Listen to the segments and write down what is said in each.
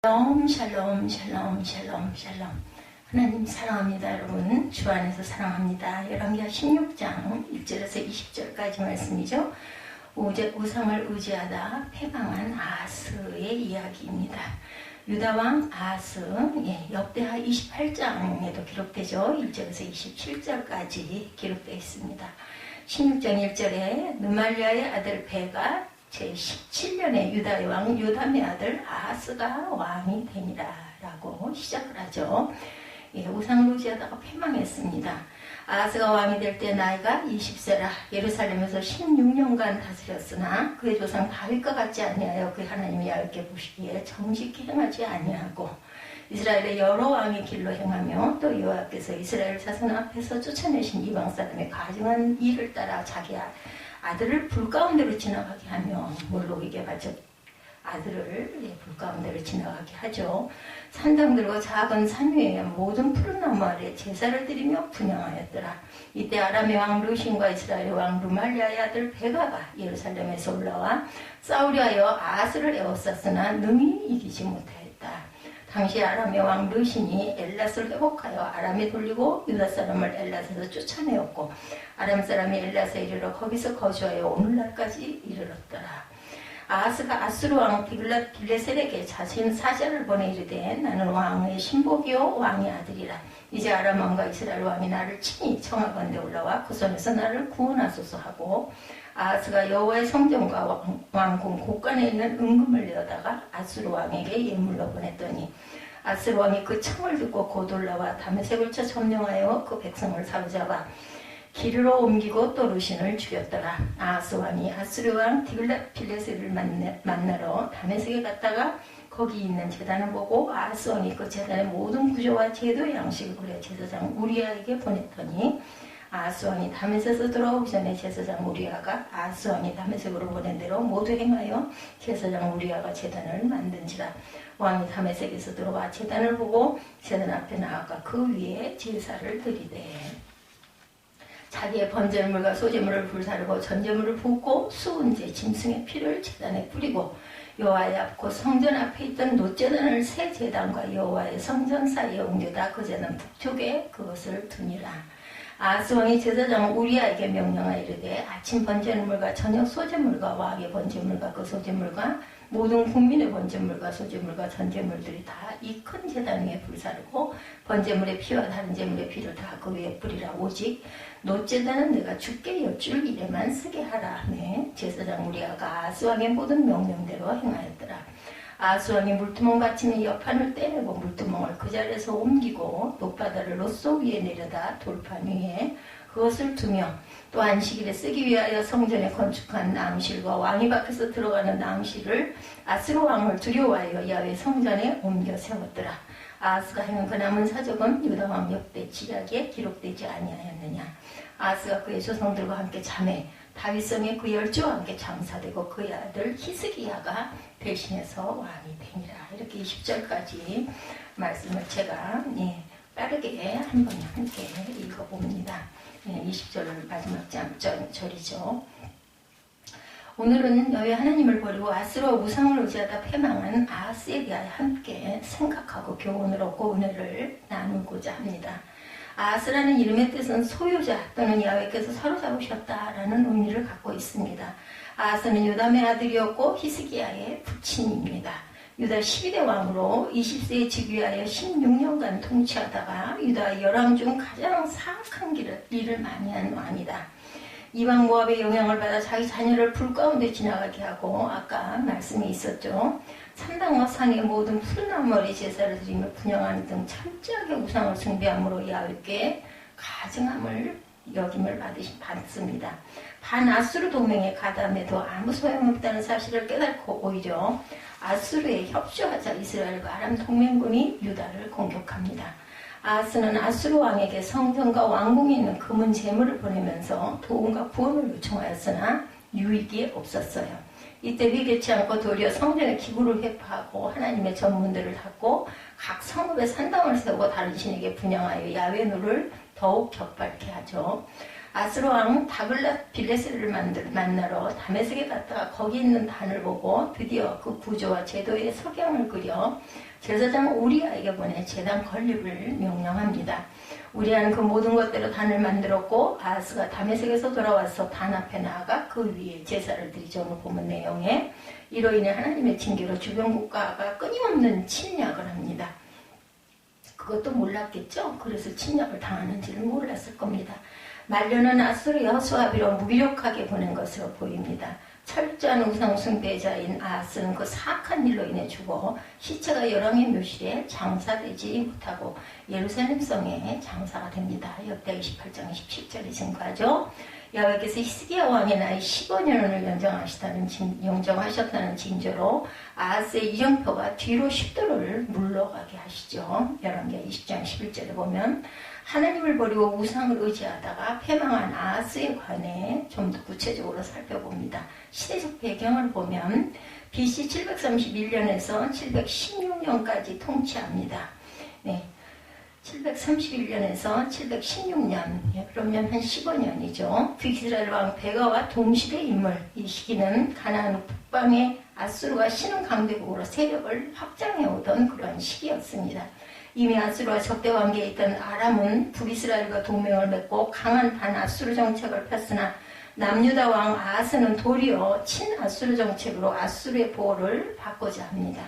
샬롬 샬롬 샬롬 샬롬 샬롬. 하나님 사랑합니다. 여러분 주 안에서 사랑합니다. 열왕기하 16장 1절에서 20절까지 말씀이죠. 우상을 의지하다 패망한 아하스의 이야기입니다. 유다왕 아하스, 역대하 28장에도 기록되죠. 1절에서 27절까지 기록되어 있습니다. 16장 1절에 느말리아의 아들 베가 제17년에 유다의 왕 요담의 아들 아하스가 왕이 되니라 라고 시작을 하죠. 우상을 의지하다가 패망했습니다. 아하스가 왕이 될 때 나이가 20세라 예루살렘에서 16년간 다스렸으나 그의 조상 다윗과 같지 아니하여 그 하나님이 야훼께 보시기에 정직히 행하지 아니하고 이스라엘의 여러 왕의 길로 행하며 또 여호와께서 이스라엘 자손 앞에서 쫓아내신 이방 사람의 가증한 일을 따라 자기 아들을 불 가운데로 지나가게 하며 몰록에게 바쳐 아들을 불 가운데로 지나가게 하죠. 산당들과 작은 산 위에 모든 푸른 나무 아래 제사를 드리며 분향하였더라. 이때 아람의 왕 르신과 이스라엘의 왕 르말리아의 아들 베가가 예루살렘에서 올라와 싸우려 하여 아하스를 에워쌌으나 능히 이기지 못하였다. 당시 아람의 왕 르신이 엘랏을 회복하여 아람에 돌리고 유다 사람을 엘랏에서 쫓아내었고 아람 사람이 엘랏에 이르러 거기서 거주하여 오늘날까지 이르렀더라. 아하스가 아수르 왕 디글랏 빌레셀에게 자신 사자를 보내 이르되 나는 왕의 신복이요 왕의 아들이라. 이제 아람 왕과 이스라엘 왕이 나를 친히 청하건대 올라와 그 손에서 나를 구원하소서 하고 아하스가 여호와의 성전과 왕궁 곳간에 있는 은금을 내어다가 아수르 왕에게 예물로 보냈더니 아수르 왕이 그 청을 듣고 곧 올라와 다메섹을 쳐 점령하여 그 백성을 사로잡아 기르로 옮기고 또 르신을 죽였더라. 아하스 왕이 아수르 왕 디글랏 빌레셀을 만나러 다메섹에 갔다가 거기 있는 제단을 보고 아하스 왕이 그 제단의 모든 구조와 제도의 양식을 그려 제사장 우리아에게 보냈더니 아하스 왕이 다메섹에서 돌아오기 전에 제사장 우리아가 아하스 왕이 다메섹으로 보낸 대로 모두 행하여 제사장 우리아가 제단을 만든지라. 왕이 다메섹에서 들어와 제단을 보고 제단 앞에 나아가 그 위에 제사를 드리되 자기의 번제물과 소제물을 불사르고 전제물을 붓고 수은제 짐승의 피를 제단에 뿌리고 여호와의 앞 곧 성전 앞에 있던 놋제단을 새 제단과 여호와의 성전 사이에 옮겨다 그 제단 북쪽에 그것을 두니라. 아하스 왕이 제사장 우리아에게 명령하여 이르되 아침 번제물과 저녁 소제물과 왕의 번제물과 그 소제물과 모든 국민의 번제물과 소제물과 전제물들이 다 이 큰 제단 위에 불사르고 번제물의 피와 다른 제물의 피를 다 그 위에 뿌리라. 오직 놋제단은 내가 주께 여쭐 일에만 쓰게 하라. 제사장 우리아가 아하스 왕의 모든 명령대로 행하였더라. 아하스 왕이 물두멍 받침의 옆판을 떼내고 물두멍을 그 자리에서 옮기고 놋바다를 롯소 위에 내려다 돌판 위에 그것을 두며 또 안식일에 쓰기 위하여 성전에 건축한 낭실과 왕이 밖에서 들어가는 낭실을 아수르 왕을 두려워하여 야훼 성전에 옮겨 세웠더라. 아하스가 행한 그 남은 사적은 유다 왕 역대 지략에 기록되지 아니하였느냐. 아하스가 그의 조상들과 함께 잠에 다윗성에 그 열조와 함께 장사되고 그의 아들 히스기야가 대신해서 왕이 되니라. 이렇게 20절까지 말씀을 제가 빠르게 한번 함께 읽어봅니다. 20절 마지막 절이죠. 오늘은 여호와 하나님을 버리고 아수르와 우상을 의지하다 패망한 아하스에 대하여 함께 생각하고 교훈을 얻고 은혜를 나누고자 합니다. 아하스라는 이름의 뜻은 소유자 또는 야훼께서 사로잡으셨다라는 의미를 갖고 있습니다. 아하스는 요담의 아들이었고 히스기야의 부친입니다. 유다 12대 왕으로 20세에 즉위하여 16년간 통치하다가 유다 열왕 중 가장 사악한 일을 많이 한 왕이다. 이방 모압의 영향을 받아 자기 자녀를 불 가운데 지나가게 하고 아까 말씀이 있었죠. 산당과 산의 모든 푸른 나무에 제사를 드리며 분향하는 등 철저하게 우상을 숭배함으로 야훼께 가증함을 여김을 받습니다. 반아수르 동맹에 가담해도 아무 소용없다는 사실을 깨닫고 오히려 아수르에 협조하자 이스라엘과 아람 동맹군이 유다를 공격합니다. 아하스는 아수르 왕에게 성전과 왕궁에 있는 금은 재물을 보내면서 도움과 구원을 요청하였으나 유익이 없었어요. 이때 회개치 않고 도리어 성전의 기구를 회파하고 하나님의 전문들을 닫고 각 성읍에 산당을 세우고 다른 신에게 분향하여 야훼 노를 더욱 격발케 하죠. 아스로 왕 다글랏 빌레스를 만나러 다메섹에 갔다가 거기 있는 단을 보고 드디어 그 구조와 제도의 석양을 그려 제사장 우리아에게 보내 제단 건립을 명령합니다. 우리아는 그 모든 것대로 단을 만들었고 아하스가 다메섹에서 돌아와서 단 앞에 나아가 그 위에 제사를 드리죠. 오늘 보면 내용에 이로 인해 하나님의 징계로 주변 국가가 끊임없는 침략을 합니다. 그것도 몰랐겠죠. 그래서 침략을 당하는지를 몰랐을 겁니다. 말년은 아수르 여호수아비로 무기력하게 보낸 것으로 보입니다. 철저한 우상 숭배자인 아하스는 그 사악한 일로 인해 죽어 시체가 여러 개 묘실에 장사되지 못하고 예루살렘 성에 장사가 됩니다. 역대 28장 17절에 증거하죠. 여호와께서 히스기야 왕의 나이 15년을 영정하셨다는 징조로 아하스의 이정표가 뒤로 10도를 물러가게 하시죠. 열왕기하 20장 11절에 보면 하나님을 버리고 우상을 의지하다가 패망한 아하스에 관해 좀 더 구체적으로 살펴봅니다. 시대적 배경을 보면 BC 731년에서 716년까지 통치합니다. 네. 731년에서 716년, 그러면 한 15년이죠. 북이스라엘 왕 베가와 동시대 인물. 이 시기는 가나안 북방의 아수르가 신흥 강대국으로 세력을 확장해 오던 그러한 시기였습니다. 이미 아수르와 적대 관계에 있던 아람은 북이스라엘과 동맹을 맺고 강한 반아수르 정책을 폈으나 남유다 왕 아하스는 도리어 친아수르 정책으로 아수르의 보호를 받고자 합니다.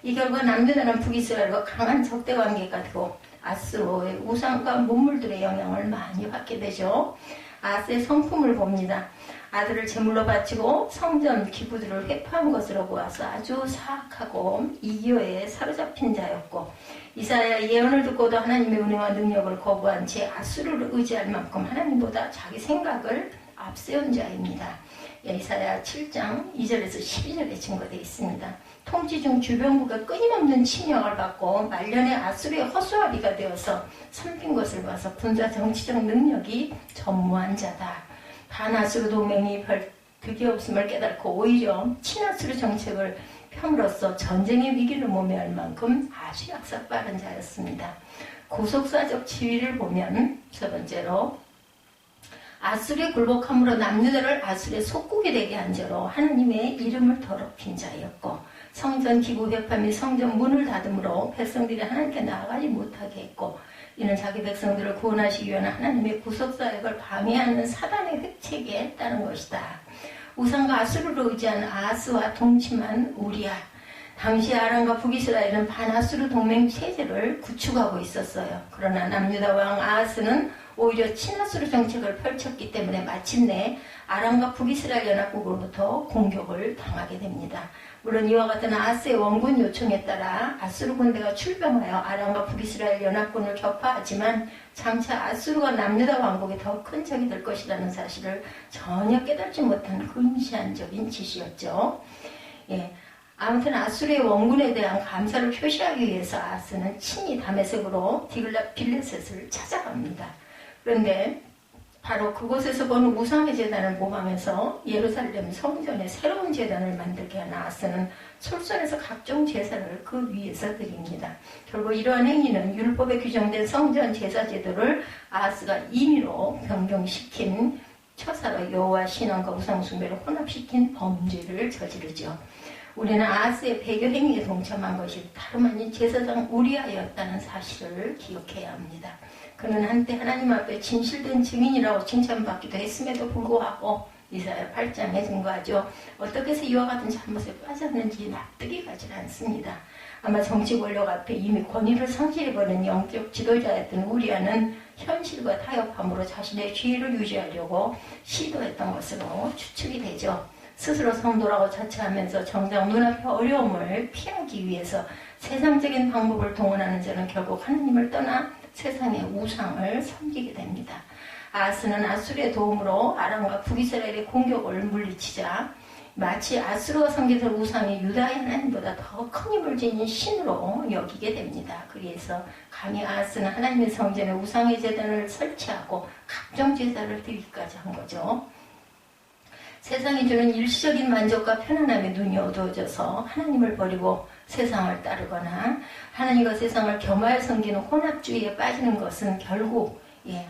이 결과 남유다는 북이스라엘과 강한 적대 관계가 되고 아수르의 우상과 문물들의 영향을 많이 받게 되죠. 아하스의 성품을 봅니다. 아들을 제물로 바치고 성전 기부들을 회파한 것으로 보아서 아주 사악하고 이교에 사로잡힌 자였고 이사야 예언을 듣고도 하나님의 은혜와 능력을 거부한 채 아수르를 의지할 만큼 하나님보다 자기 생각을 앞세운 자입니다. 이사야 7장 2절에서 12절에 증거되어 있습니다. 통치 중 주변국의 끊임없는 침략을 받고 말년에 아수르의 허수아비가 되어서 섬긴 것을 봐서 군사 정치적 능력이 전무한 자다. 반아수르 동맹이 별 득이 없음을 깨닫고 오히려 친아수르 정책을 펴므로써 전쟁의 위기를 모면할 만큼 아주 약사 빠른 자였습니다. 고속사적 지위를 보면 첫 번째로 아수르의 굴복함으로 남유다를 아수르의 속국이 되게 한 죄로 하나님의 이름을 더럽힌 자였고 성전 기부 회파 및 성전 문을 닫음으로 백성들이 하나님께 나아가지 못하게 했고 이는 자기 백성들을 구원하시기 위한 하나님의 구속사역을 방해하는 사단의 획책에 따른 것이다. 우상과 아수르를 의지한 아하스와 동침한 우리아. 당시 아람과 북이스라엘은 반아수르 동맹 체제를 구축하고 있었어요. 그러나 남유다 왕 아하스는 오히려 친아수르 정책을 펼쳤기 때문에 마침내 아람과 북이스라엘 연합국으로부터 공격을 당하게 됩니다. 물론 이와 같은 아하스의 원군 요청에 따라 아수르 군대가 출병하여 아람과 북이스라엘 연합군을 격파하지만 장차 아수르가 남유다 왕국이 더 큰 적이 될 것이라는 사실을 전혀 깨닫지 못한 근시안적인 짓이었죠. 예. 아무튼 아수르의 원군에 대한 감사를 표시하기 위해서 아하스는 친히 다메섹으로 디글랏 빌레셋을 찾아갑니다. 그런데 바로 그곳에서 본 우상의 제단을 모방해서 예루살렘 성전에 새로운 제단을 만들게 한 아하스는 솔선해서 각종 제사를 그 위에서 드립니다. 결국 이러한 행위는 율법에 규정된 성전 제사 제도를 아하스가 임의로 변경시킨 처사로 여호와 신앙과 우상 숭배를 혼합시킨 범죄를 저지르죠. 우리는 아하스의 배교 행위에 동참한 것이 다름 아닌 제사장 우리아였다는 사실을 기억해야 합니다. 그는 한때 하나님 앞에 진실된 증인이라고 칭찬받기도 했음에도 불구하고 이사야 8장에 증거하죠. 어떻게 해서 이와 같은 잘못에 빠졌는지 납득이 가지 않습니다. 아마 정치 권력 앞에 이미 권위를 상실해버린 영적 지도자였던 우리아는 현실과 타협함으로 자신의 지위를 유지하려고 시도했던 것으로 추측이 되죠. 스스로 성도라고 자처하면서 정작 눈앞의 어려움을 피하기 위해서 세상적인 방법을 동원하는 자는 결국 하나님을 떠나 세상의 우상을 섬기게 됩니다. 아하스는 아수르의 도움으로 아람과 북이스라엘의 공격을 물리치자 마치 아수르가 섬기던 우상이 유다의 하나님보다 더 큰 힘을 지닌 신으로 여기게 됩니다. 그래서 감히 아하스는 하나님의 성전에 우상의 제단을 설치하고 각종 제사를 드리기까지 한 거죠. 세상이 주는 일시적인 만족과 편안함에 눈이 어두워져서 하나님을 버리고 세상을 따르거나 하나님과 세상을 겸하여 섬기는 혼합주의에 빠지는 것은 결국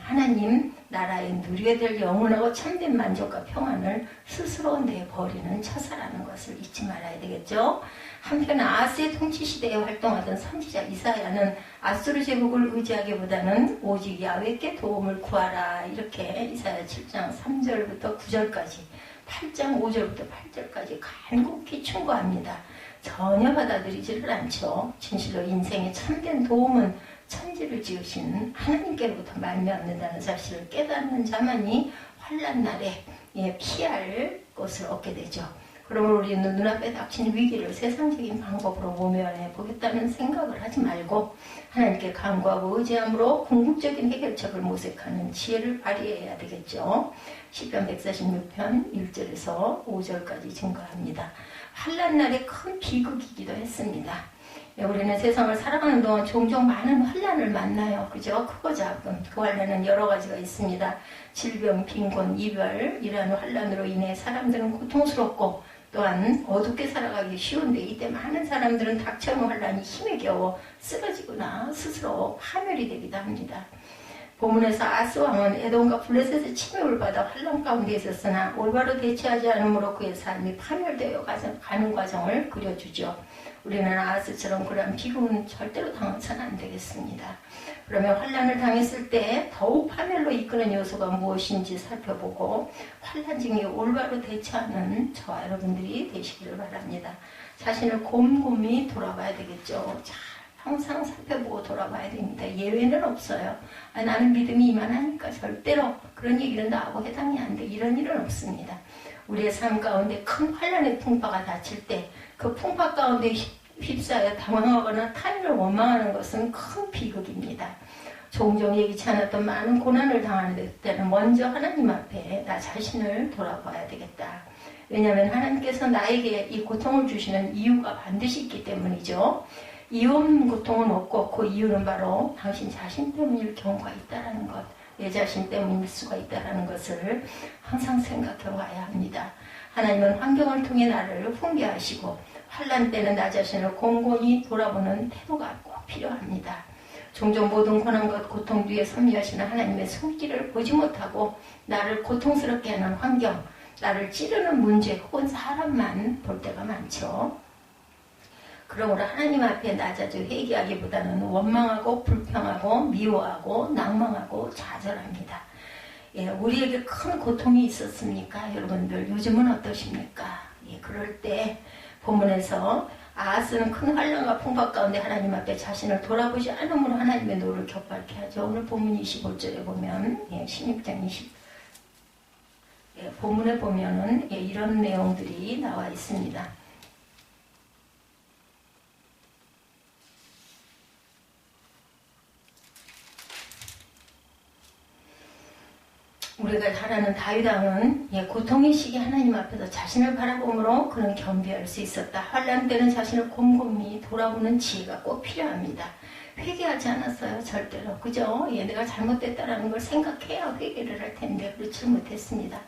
하나님 나라에 누리게 될 영원하고 참된 만족과 평안을 스스로 내버리는 처사라는 것을 잊지 말아야 되겠죠. 한편 아하스의 통치 시대에 활동하던 선지자 이사야는 아수르 제국을 의지하기보다는 오직 야훼께 도움을 구하라, 이렇게 이사야 7장 3절부터 9절까지 8장 5절부터 8절까지 간곡히 충고합니다. 전혀 받아들이지를 않죠. 진실로 인생의 참된 도움은 천지를 지으신 하나님께로부터 말미암는다는 사실을 깨닫는 자만이 환난 날에 피할 것을 얻게 되죠. 그러므로 우리는 눈앞에 닥친 위기를 세상적인 방법으로 모면해 보겠다는 생각을 하지 말고 하나님께 간구하고 의지함으로 궁극적인 해결책을 모색하는 지혜를 발휘해야 되겠죠. 시편 146편 1절에서 5절까지 증거합니다. 환난 날에 큰 비극이기도 했습니다. 우리는 세상을 살아가는 동안 종종 많은 환난을 만나요. 그죠? 크고 작은 그 환난은 여러 가지가 있습니다. 질병, 빈곤, 이별, 이러한 환난으로 인해 사람들은 고통스럽고 또한 어둡게 살아가기 쉬운데 이때 많은 사람들은 닥쳐오는 환난이 힘에 겨워 쓰러지거나 스스로 파멸이 되기도 합니다. 본문에서 아스 왕은 에돔과 블레셋의 침입을 받아 환난 가운데 있었으나 올바로 대처하지 않으므로 그의 삶이 파멸되어 가는 과정을 그려주죠. 우리는 아하스처럼 그러한 비극은 절대로 당해서는 안 되겠습니다. 그러면 환난을 당했을 때 더욱 파멸로 이끄는 요소가 무엇인지 살펴보고 환난 중에 올바로 대처하는 저와 여러분들이 되시기를 바랍니다. 자신을 곰곰이 돌아봐야 되겠죠. 잘 항상 살펴보고 돌아봐야 됩니다. 예외는 없어요. 나는 믿음이 이만하니까 절대로 그런 얘기는 나하고 해당이 안 돼. 이런 일은 없습니다. 우리의 삶 가운데 큰 환난의 풍파가 닥칠 때 그 풍파 가운데 휩싸여 당황하거나 타인을 원망하는 것은 큰 비극입니다. 종종 예기치 않았던 많은 고난을 당하는 때는 먼저 하나님 앞에 나 자신을 돌아봐야 되겠다. 왜냐하면 하나님께서 나에게 이 고통을 주시는 이유가 반드시 있기 때문이죠. 이유 없는 고통은 없고 그 이유는 바로 당신 자신 때문일 경우가 있다는 것, 내 자신 때문일 수가 있다는 것을 항상 생각해 와야 합니다. 하나님은 환경을 통해 나를 훈계하시고 환난 때는 나 자신을 곰곰이 돌아보는 태도가 꼭 필요합니다. 종종 모든 고난과 고통 뒤에 섭리하시는 하나님의 손길을 보지 못하고 나를 고통스럽게 하는 환경, 나를 찌르는 문제 혹은 사람만 볼 때가 많죠. 그러므로 하나님 앞에 낮아져 회개하기보다는 원망하고 불평하고 미워하고 낭망하고 좌절합니다. 우리에게 큰 고통이 있었습니까? 여러분들 요즘은 어떠십니까? 그럴 때 본문에서 아하스는 큰 환난과 풍파 가운데 하나님 앞에 자신을 돌아보지 않으므로 하나님의 노를 격발케 하죠. 오늘 본문 25절에 보면 16장 20 본문에 보면은 이런 내용들이 나와 있습니다. 우리가 잘 아는 다윗 왕은 고통의 시기 하나님 앞에서 자신을 바라보므로 그는 겸비할 수 있었다. 환난 때는 자신을 곰곰이 돌아보는 지혜가 꼭 필요합니다. 회개하지 않았어요. 절대로. 그죠? 내가 잘못됐다라는 걸 생각해야 회개를 할 텐데 그렇지 못했습니다.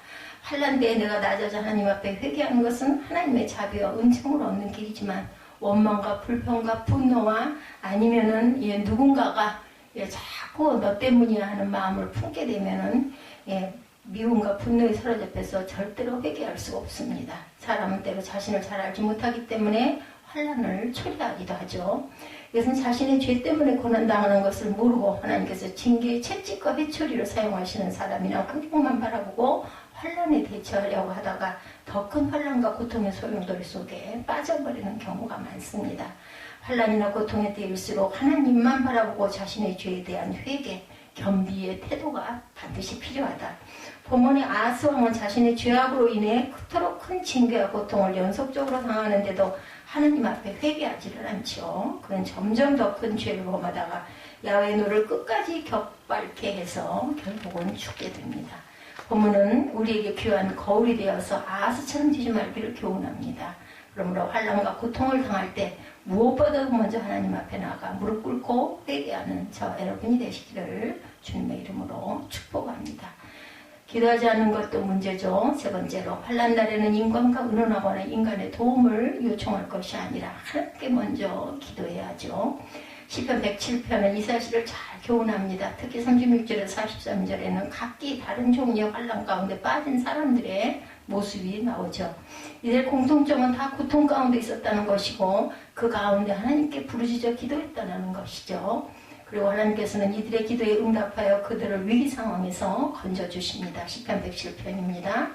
환난 때에 내가 낮아져 하나님 앞에 회개하는 것은 하나님의 자비와 은총을 얻는 길이지만 원망과 불평과 분노와 아니면은 누군가가 자꾸 너 때문이야 하는 마음을 품게 되면은 미움과 분노에 사로잡혀서 절대로 회개할 수가 없습니다. 사람은 때로 자신을 잘 알지 못하기 때문에 환난을 초래하기도 하죠. 이것은 자신의 죄 때문에 고난당하는 것을 모르고 하나님께서 징계의 채찍과 회초리를 사용하시는 사람이나 환경만 바라보고 환난에 대처하려고 하다가 더 큰 환난과 고통의 소용돌이 속에 빠져버리는 경우가 많습니다. 환난이나 고통의 때일수록 하나님만 바라보고 자신의 죄에 대한 회개, 겸비의 태도가 반드시 필요하다. 본문의 아하스 왕은 자신의 죄악으로 인해 그토록 큰 징계와 고통을 연속적으로 당하는데도 하나님 앞에 회개하지를 않죠. 그는 점점 더 큰 죄를 범하다가 야훼의 노를 끝까지 격발케 해서 결국은 죽게 됩니다. 본문은 우리에게 귀한 거울이 되어서 아하스처럼 되지 말기를 교훈합니다. 그러므로 환난과 고통을 당할 때 무엇보다도 먼저 하나님 앞에 나가 무릎 꿇고 회개하는 저와 여러분이 되시기를 주님의 이름으로 축복합니다. 기도하지 않는 것도 문제죠. 세 번째로 환난 날에는 인간과 의논하거나 인간의 도움을 요청할 것이 아니라 하나님께 먼저 기도해야죠. 시편 107편은 이 사실을 잘 교훈합니다. 특히 36절에서 43절에는 각기 다른 종류의 환난 가운데 빠진 사람들의 모습이 나오죠. 이들 공통점은 다 고통 가운데 있었다는 것이고 그 가운데 하나님께 부르짖어 기도했다는 것이죠. 그리고 하나님께서는 이들의 기도에 응답하여 그들을 위기 상황에서 건져주십니다. 시편 107편입니다.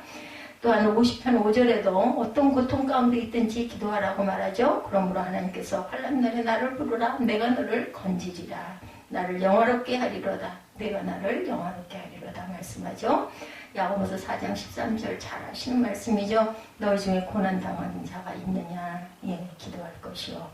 또한 50편 5절에도 어떤 고통 가운데 있든지 기도하라고 말하죠. 그러므로 하나님께서 환난 날에 나를 부르라. 내가 너를 건지리라. 나를 영화롭게 하리로다. 내가 나를 영화롭게 하리로다 말씀하죠. 야고보서 4장 13절 잘 아시는 말씀이죠. 너희 중에 고난당하는 자가 있느냐. 예, 기도할 것이요.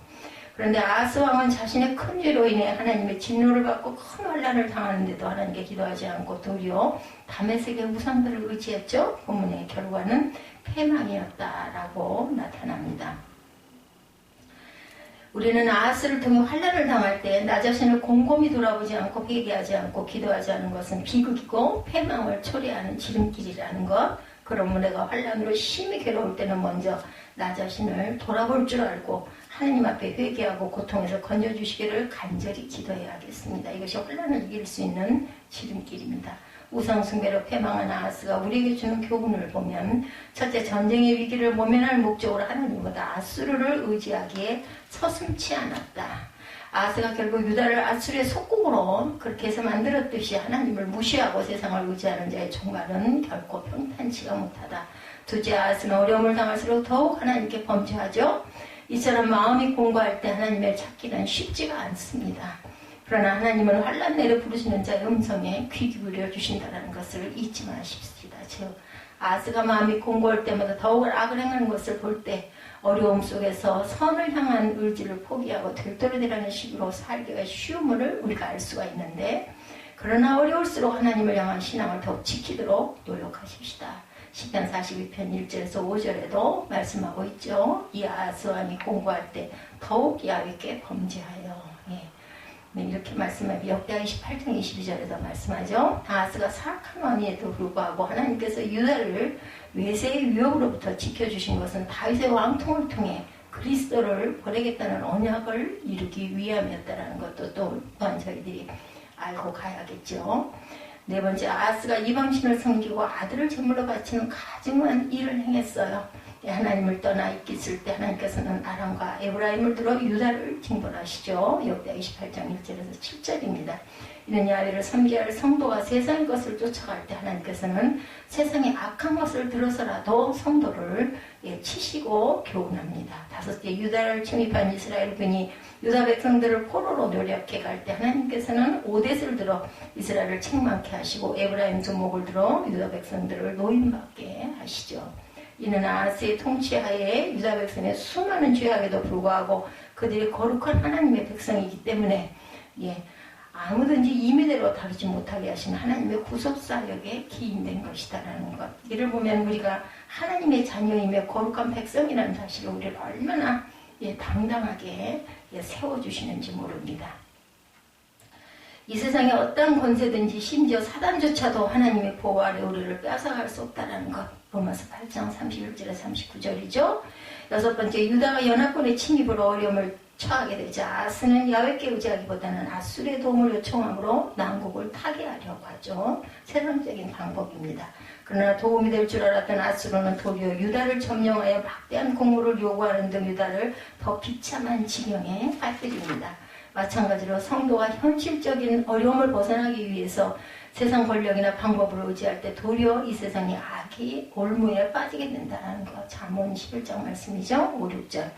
그런데 아하스 왕은 자신의 큰 죄로 인해 하나님의 진노를 받고 큰 환난을 당하는데도 하나님께 기도하지 않고 도리어 다메섹의 우상들을 의지했죠. 본문의 결과는 패망이었다라고 나타납니다. 우리는 아하스를 통해 환난을 당할 때 나 자신을 곰곰이 돌아보지 않고 회개하지 않고 기도하지 않는 것은 비극이고 패망을 초래하는 지름길이라는 것. 그러므로 내가 환난으로 심히 괴로울 때는 먼저 나 자신을 돌아볼 줄 알고 하나님 앞에 회개하고 고통에서 건져주시기를 간절히 기도해야겠습니다. 이것이 환난을 이길 수 있는 지름길입니다. 우상숭배로 패망한 아하스가 우리에게 주는 교훈을 보면 첫째, 전쟁의 위기를 모면할 목적으로 하나님보다 아수르를 의지하기에 서슴지 않았다. 아하스가 결국 유다를 아수르의 속국으로 그렇게 해서 만들었듯이 하나님을 무시하고 세상을 의지하는 자의 종말은 결코 평탄치가 못하다. 둘째, 아하스는 어려움을 당할수록 더욱 하나님께 범죄하죠. 이처럼 마음이 공고할 때 하나님을 찾기는 쉽지가 않습니다. 그러나 하나님은 환난 내려 부르시는 자의 음성에 귀 기울여 주신다는 것을 잊지 마십시다. 즉 아하스가 마음이 공고할 때마다 더욱 악을 행하는 것을 볼 때 어려움 속에서 선을 향한 의지를 포기하고 들떠리라는 식으로 살기가 쉬움을 우리가 알 수가 있는데, 그러나 어려울수록 하나님을 향한 신앙을 더욱 지키도록 노력하십시다. 시편 42편 1절에서 5절에도 말씀하고 있죠. 이 아하스 왕이 공고할 때 더욱 야훼께 범죄하여. 네, 이렇게 말씀하고 역대하 28장 22절에도 말씀하죠. 아하스가 사악한 왕임에도 불구하고 하나님께서 유다를 외세의 위협으로부터 지켜주신 것은 다윗의 왕통을 통해 그리스도를 보내겠다는 언약을 이루기 위함이었다는 것도 또한 저희들이 알고 가야겠죠. 네 번째, 아하스가 이방신을 섬기고 아들을 제물로 바치는 가증한 일을 행했어요. 하나님을 떠나 있을 때 하나님께서는 아람과 에브라임을 들어 유다를 징벌하시죠. 역대하 28장 1절에서 7절입니다. 이는 야훼를 섬겨야 할 성도가 세상의 것을 쫓아갈 때 하나님께서는 세상의 악한 것을 들어서라도 성도를 치시고 교훈합니다. 다섯째, 유다를 침입한 이스라엘군이 유다 백성들을 포로로 노력해 갈 때 하나님께서는 오뎃을 들어 이스라엘을 책망케 하시고 에브라임 두목을 들어 유다 백성들을 노임받게 하시죠. 이는 아하스의 통치하에 유다 백성의 수많은 죄악에도 불구하고 그들이 거룩한 하나님의 백성이기 때문에 아무든지 임의대로 다루지 못하게 하신 하나님의 구속사역에 기인된 것이다라는 것. 이를 보면 우리가 하나님의 자녀이며 거룩한 백성이라는 사실을 우리를 얼마나 당당하게 세워주시는지 모릅니다. 이 세상에 어떠한 권세든지 심지어 사단조차도 하나님의 보호 아래 우리를 뺏어갈 수 없다는 것. 로마서 8장 31절에 39절이죠. 여섯 번째, 유다가 연합군의 침입으로 어려움을 처하게 되자 아하스는 야훼께 의지하기보다는 아수르의 도움을 요청함으로 난국을 타개하려고 하죠. 세상적인 방법입니다. 그러나 도움이 될 줄 알았던 아수르는 도리어 유다를 점령하여 막대한 공물을 요구하는 등 유다를 더 비참한 지경에 빠뜨립니다. 마찬가지로 성도가 현실적인 어려움을 벗어나기 위해서 세상 권력이나 방법을 의지할 때 도리어 이 세상의 악이 올무에 빠지게 된다는 것. 잠언 11장 말씀이죠. 5, 6절.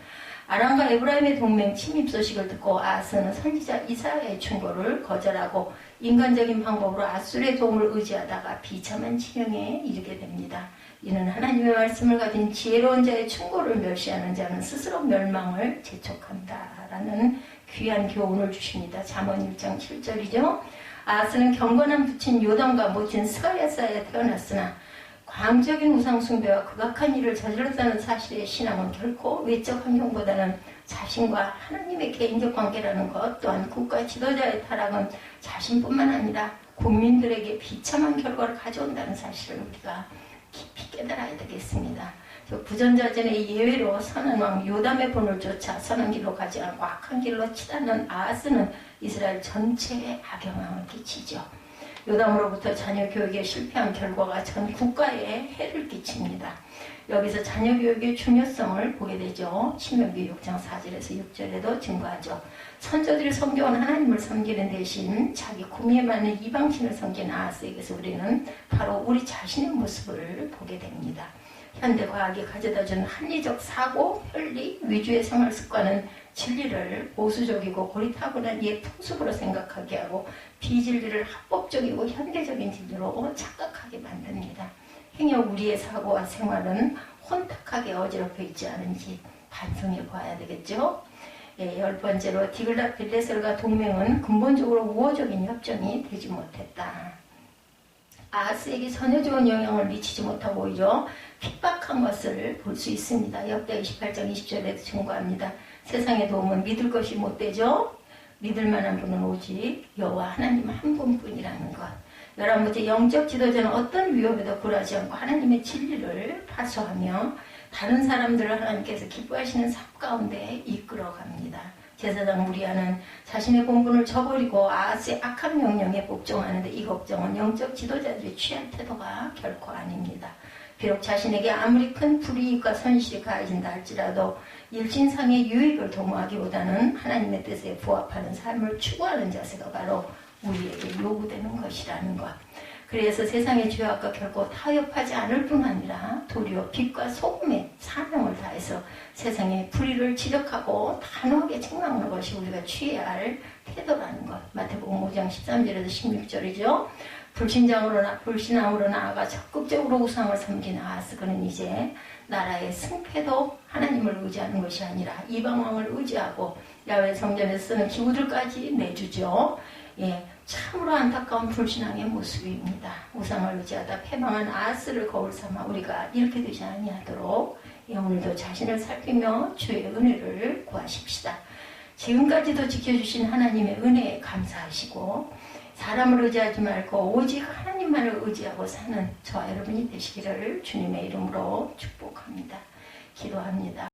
아람과 에브라임의 동맹 침입 소식을 듣고 아하스는 선지자 이사야의 충고를 거절하고 인간적인 방법으로 아수르의 도움을 의지하다가 비참한 지경에 이르게 됩니다. 이는 하나님의 말씀을 가진 지혜로운 자의 충고를 멸시하는 자는 스스로 멸망을 재촉한다라는 귀한 교훈을 주십니다. 잠언 1장 7절이죠. 아하스는 경건한 부친 요담과 모친 스가랴사에 태어났으나 광적인 우상숭배와 극악한 일을 저질렀다는 사실의 신앙은 결코 외적 환경보다는 자신과 하나님의 개인적 관계라는 것, 또한 국가 지도자의 타락은 자신뿐만 아니라 국민들에게 비참한 결과를 가져온다는 사실을 우리가 깊이 깨달아야 되겠습니다. 저 부전자전의 예외로 선한 왕 요담의 본을 쫓아 선한 길로 가지 않고 악한 길로 치닫는 아하스는 이스라엘 전체에 악영향을 끼치죠. 요담으로부터 자녀 교육에 실패한 결과가 전 국가에 해를 끼칩니다. 여기서 자녀 교육의 중요성을 보게 되죠. 신명기 6장 4절에서 6절에도 증거하죠. 선조들이 섬겨온 하나님을 섬기는 대신 자기 구미에 맞는 이방신을 섬긴 아하스에게서 우리는 바로 우리 자신의 모습을 보게 됩니다. 현대 과학이 가져다준 합리적 사고, 편리, 위주의 생활 습관은 진리를 보수적이고 고리타분한 옛 풍습으로 생각하게 하고 비진리를 합법적이고 현대적인 진리로 착각하게 만듭니다. 행여 우리의 사고와 생활은 혼탁하게 어지럽혀 있지 않은지 반성해 봐야 되겠죠. 열 번째로 디글랏 빌레셀과 동맹은 근본적으로 우호적인 협정이 되지 못했다. 아하스에게 전혀 좋은 영향을 미치지 못하고 오히려 핍박한 것을 볼 수 있습니다. 역대 28장 20절에도 증거합니다. 세상의 도움은 믿을 것이 못되죠. 믿을 만한 분은 오직 여호와 하나님 한 분뿐이라는 것. 11번째, 영적 지도자는 어떤 위협에도 굴하지 않고 하나님의 진리를 파수하며 다른 사람들을 하나님께서 기뻐하시는 삶 가운데 이끌어갑니다. 제사장 무리아는 자신의 본분을 저버리고 아하스의 악한 명령에 복종하는데 이 걱정은 영적 지도자들이 취한 태도가 결코 아닙니다. 비록 자신에게 아무리 큰 불이익과 손실이 가해진다 할지라도 일신상의 유익을 도모하기보다는 하나님의 뜻에 부합하는 삶을 추구하는 자세가 바로 우리에게 요구되는 것이라는 것. 그래서 세상의 죄악과 결코 타협하지 않을 뿐 아니라 도리어 빛과 소금의 사명을 다해서 세상의 불의를 지적하고 단호하게 책망하는 것이 우리가 취해야 할 태도라는 것. 마태복음 5장 13절에서 16절이죠. 불신앙으로 나아가 적극적으로 우상을 섬긴 아하스 그는 이제 나라의 승패도 하나님을 의지하는 것이 아니라 이방왕을 의지하고 야훼 성전에서 쓰는 기구들까지 내주죠. 참으로 안타까운 불신앙의 모습입니다. 우상을 의지하다 패망한 아하스를 거울 삼아 우리가 이렇게 되지 아니하도록 오늘도 자신을 살피며 주의 은혜를 구하십시다. 지금까지도 지켜주신 하나님의 은혜에 감사하시고 사람을 의지하지 말고 오직 하나님만을 의지하고 사는 저와 여러분이 되시기를 주님의 이름으로 축복합니다. 기도합니다.